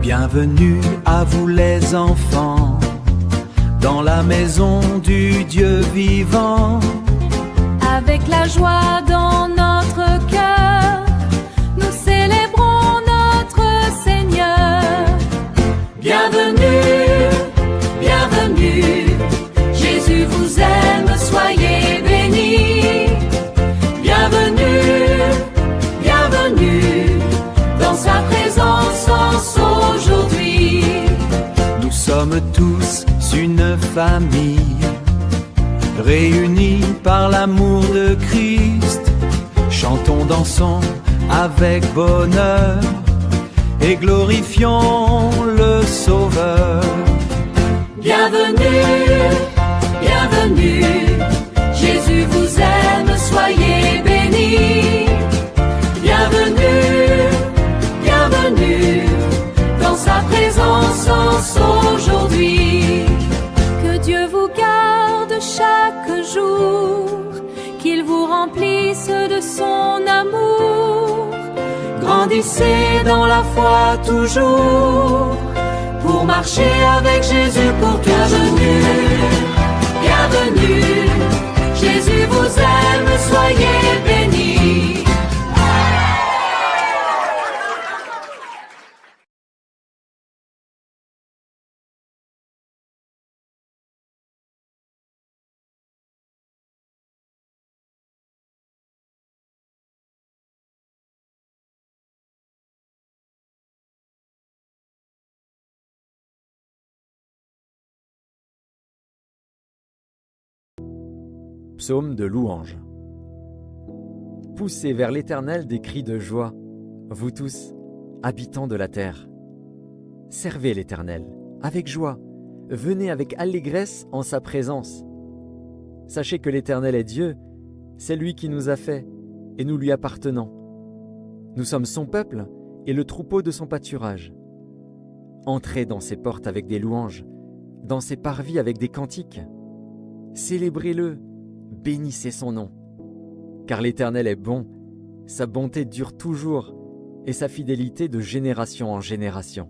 Bienvenue à vous les enfants, dans la maison du Dieu vivant. Avec la joie dans notre cœur, nous célébrons notre Seigneur. Bienvenue, bienvenue, Jésus vous aime, soyez bénis. Bienvenue, bienvenue, dans sa présence aujourd'hui. Nous sommes tous une famille, réunis par l'amour de Christ. Chantons, dansons avec bonheur et glorifions le Sauveur. Bienvenue, bienvenue, Jésus vous aime, soyez bénis. Bienvenue, bienvenue, dans sa présence aujourd'hui. Que Dieu vous garde chaque jour, qu'il vous remplisse de son amour. Grandissez dans la foi toujours, pour marcher avec Jésus pour toujours. Bienvenue, bienvenue, Jésus vous aime, soyez bénis. Psaume de louange. Poussez vers l'Éternel des cris de joie, vous tous, habitants de la terre. Servez l'Éternel avec joie, venez avec allégresse en sa présence. Sachez que l'Éternel est Dieu, c'est lui qui nous a fait, et nous lui appartenons. Nous sommes son peuple et le troupeau de son pâturage. Entrez dans ses portes avec des louanges, dans ses parvis avec des cantiques. Célébrez-le, bénissez son nom. Car l'Éternel est bon, sa bonté dure toujours, et sa fidélité de génération en génération.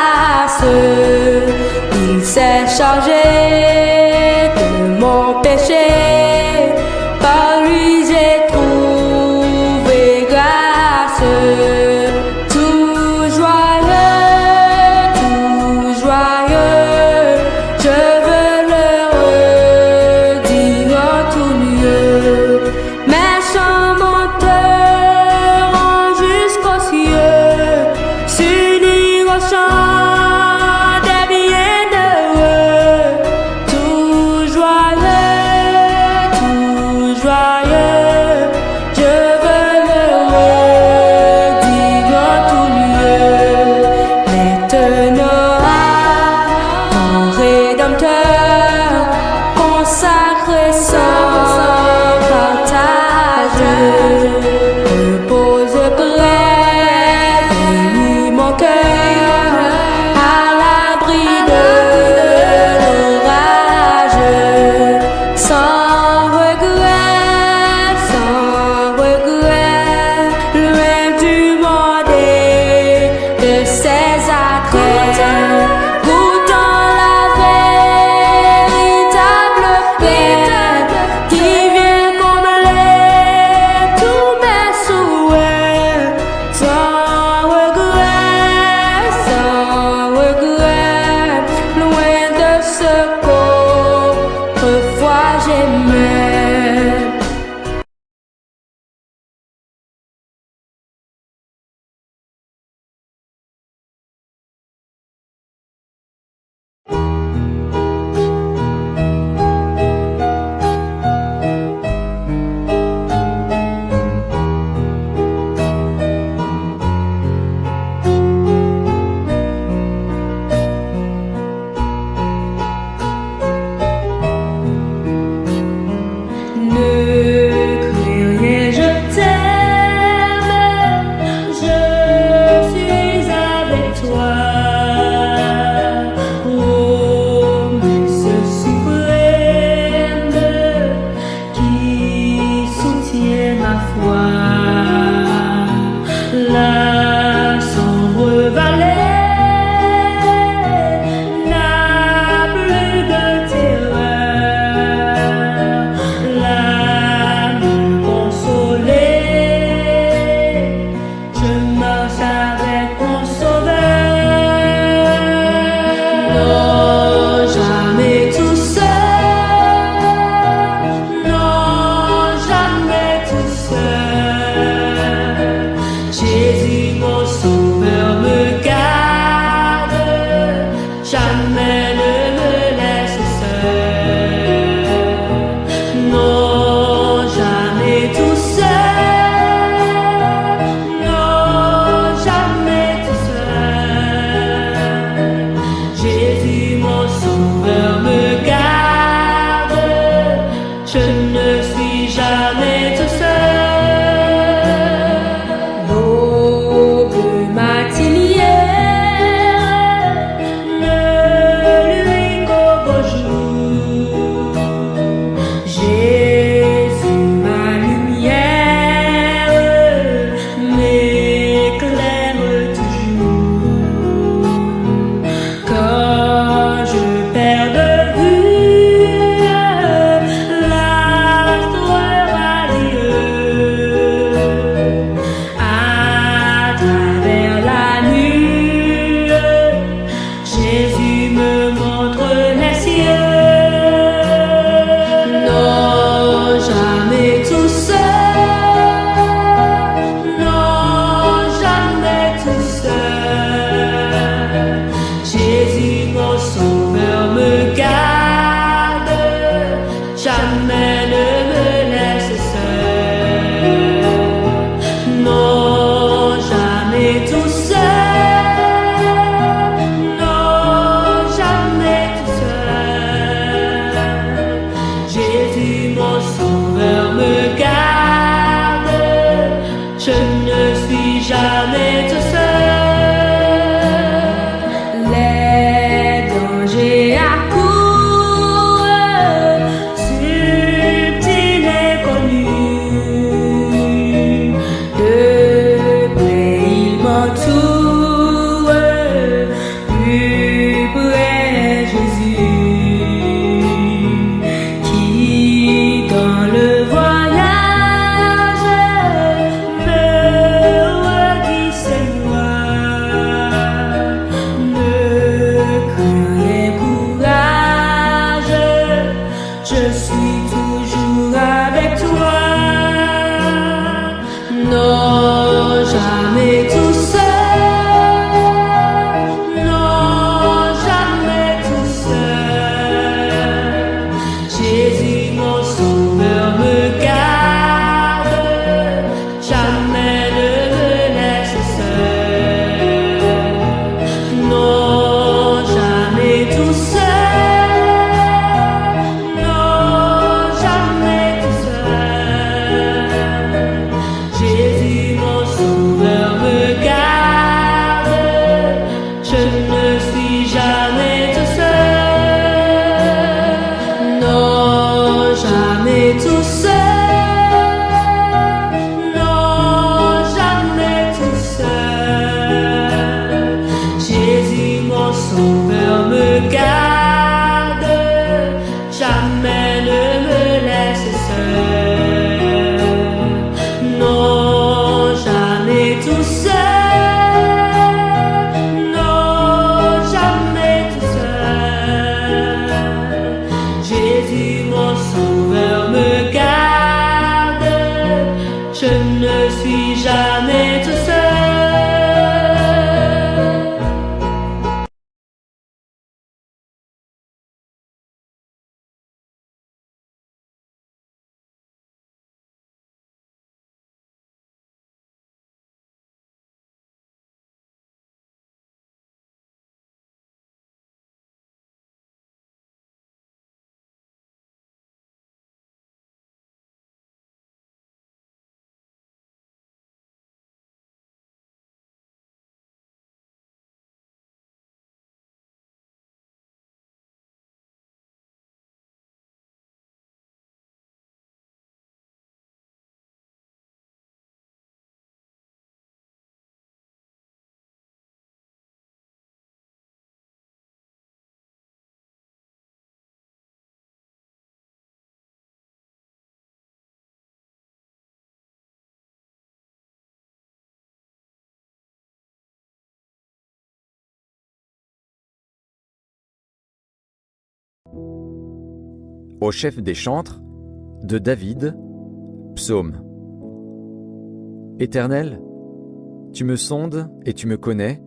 grâce. Il s'est chargé de mon péché. Par lui j'ai trouvé grâce. Tout joyeux, je veux le redire en tout lieu. Mes chants monteront jusqu'aux cieux, s'unir au chant des bienheureux. Tout jamais tout seul. Non, jamais tout seul. Non, jamais tout seul. Jésus, mon sauveur, me garde. Jamais ne me laisse seul. Non, jamais tout seul. Non, jamais tout seul. Jésus, mon sauveur, me garde. Je ne suis jamais tout seul. Au chef des chantres, de David, psaume. Éternel, tu me sondes et tu me connais.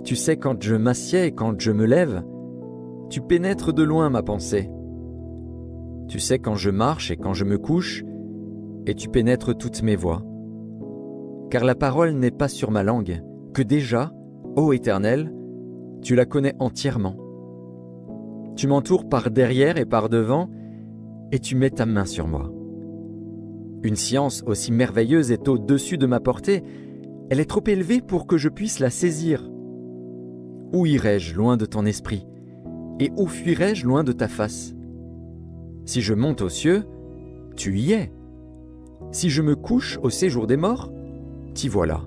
Tu sais quand je m'assieds et quand je me lève. Tu pénètres de loin ma pensée. Tu sais quand je marche et quand je me couche, et tu pénètres toutes mes voies. Car la parole n'est pas sur ma langue, que déjà, ô Éternel, tu la connais entièrement. Tu m'entoures par derrière et par devant, et tu mets ta main sur moi. Une science aussi merveilleuse est au-dessus de ma portée, elle est trop élevée pour que je puisse la saisir. Où irai-je loin de ton esprit, et où fuirai-je loin de ta face? Si je monte aux cieux, tu y es. Si je me couche au séjour des morts, t'y voilà.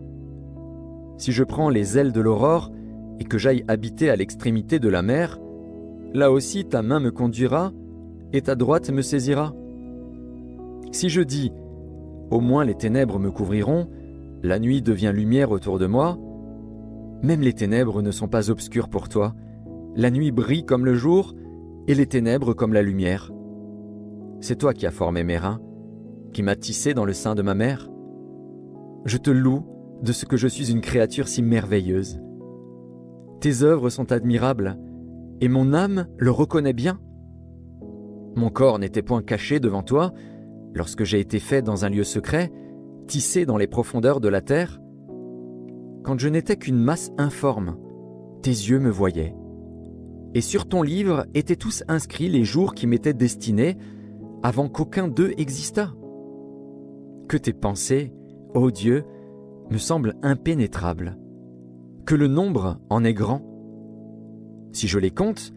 Si je prends les ailes de l'aurore, et que j'aille habiter à l'extrémité de la mer, là aussi ta main me conduira, et ta droite me saisira. Si je dis, au moins les ténèbres me couvriront, la nuit devient lumière autour de moi, même les ténèbres ne sont pas obscures pour toi, la nuit brille comme le jour, et les ténèbres comme la lumière. C'est toi qui as formé mes reins, qui m'as tissé dans le sein de ma mère. Je te loue de ce que je suis une créature si merveilleuse. Tes œuvres sont admirables, et mon âme le reconnaît bien. Mon corps n'était point caché devant toi, lorsque j'ai été fait dans un lieu secret, tissé dans les profondeurs de la terre. Quand je n'étais qu'une masse informe, tes yeux me voyaient. Et sur ton livre étaient tous inscrits les jours qui m'étaient destinés, avant qu'aucun d'eux existât. Que tes pensées, ô Dieu, me semblent impénétrables, que le nombre en est grand. Si je les compte,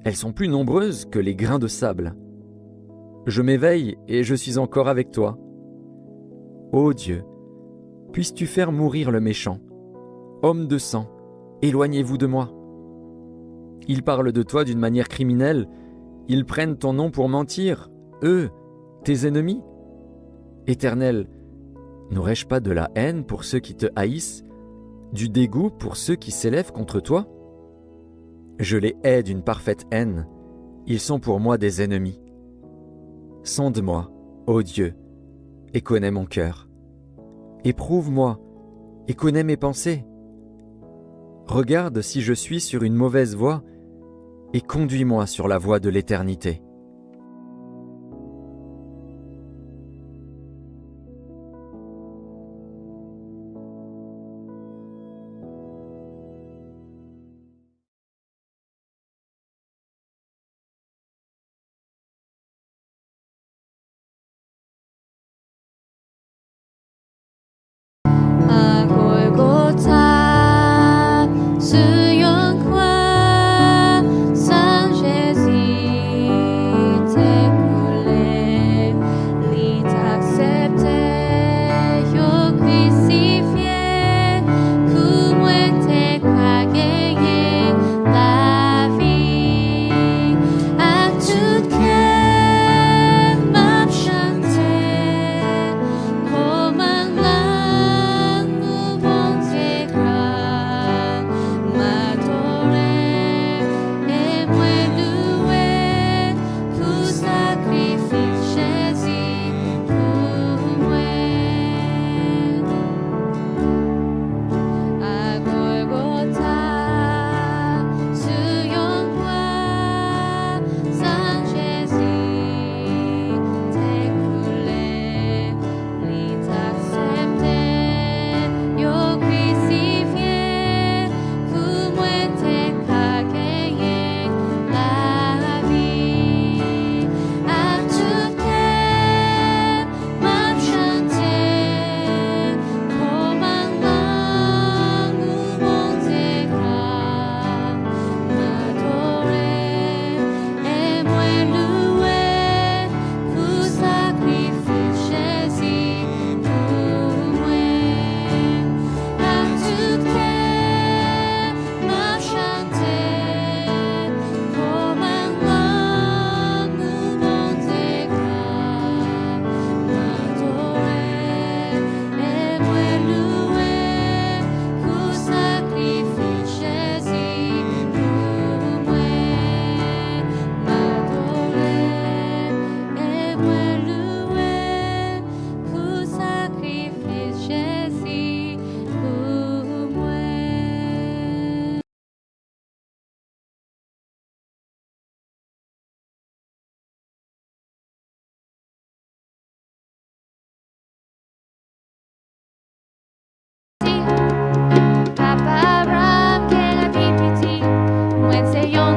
elles sont plus nombreuses que les grains de sable. Je m'éveille et je suis encore avec toi. Ô Dieu, puisses-tu faire mourir le méchant? Homme de sang, éloignez-vous de moi. Ils parlent de toi d'une manière criminelle, ils prennent ton nom pour mentir, eux, tes ennemis. Éternel, n'aurais-je pas de la haine pour ceux qui te haïssent, du dégoût pour ceux qui s'élèvent contre toi? Je les hais d'une parfaite haine, ils sont pour moi des ennemis. Sonde-moi, ô Dieu, et connais mon cœur. Éprouve-moi, et connais mes pensées. Regarde si je suis sur une mauvaise voie, et conduis-moi sur la voie de l'éternité. À Golgotha, ce Papa Abraham, can I be pretty? When say young,